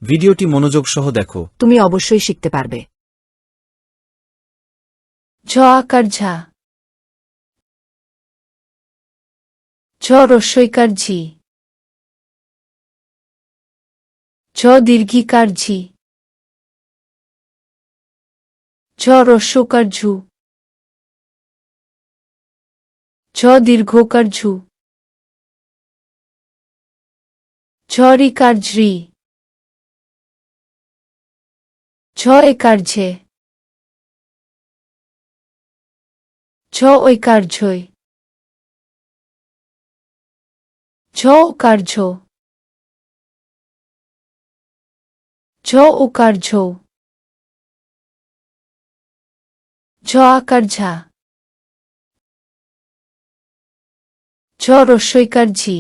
ভিডিওটি মনোযোগ সহ দেখো। তুমি অবশ্যই শিখতে পারবে। ঝ আকার ঝা, ঝ রস্বইকার ঝি, ঝ দীর্ঘিকার ঝি, ঝ রস্যকার ঝু, ঝ দীর্ঘকার ঝু, ঝ রিকার ঝ্রি, ঝ একার ঝে, ঝ ঐকার ঝই, ঝ ওকার ঝো, ঝ ওকার ঝৌ, ঝ আকার ঝা, ঝ রস্বইকার ঝি,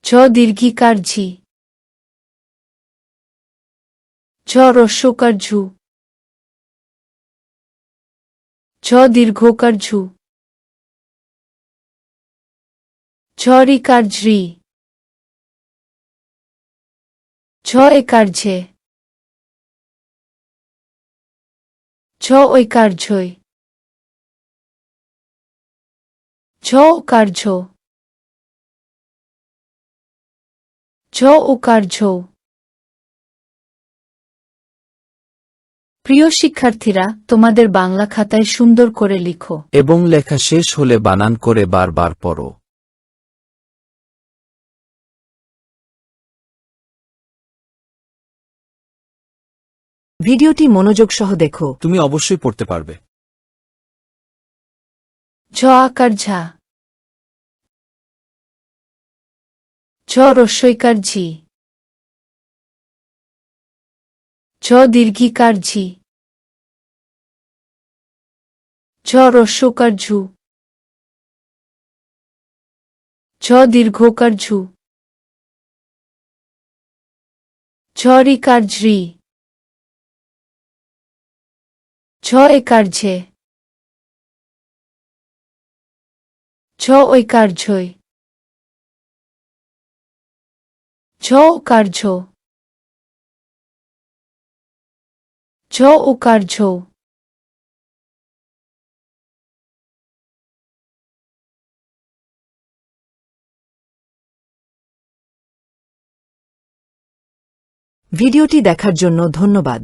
ঝ দীর্ঘিকার ঝি, ঝ রস্যকার ঝু, ঝ দীর্ঘকার ঝু, ঝ রিকার ঝ্রি, ঝ একার ঝে, ঝ ঐকার ঝই, ঝ ওকার ঝো, ঝ ওকার ঝৌ। প্রিয় শিক্ষার্থীরা, তোমাদের বাংলা খাতায় সুন্দর করে লিখো এবং লেখা শেষ হলে বানান করে বারবার পড়ো। ভিডিওটি মনোযোগ সহ দেখো। তুমি অবশ্যই পড়তে পারবে। ঝ আকার ঝা, ঝ রস্বইকার ঝি, ঝ দীর্ঘিকার ঝি, ঝ রস্যকার ঝু, ঝ দীর্ঘকার ঝু, ঝ রিকার ঝ্রি, ঝ একার ঝে, ঝ ঐকার ঝই, ঝ ওকার ঝো, ঝ ওকার ঝৌ। ভিডিওটি দেখার জন্য ধন্যবাদ।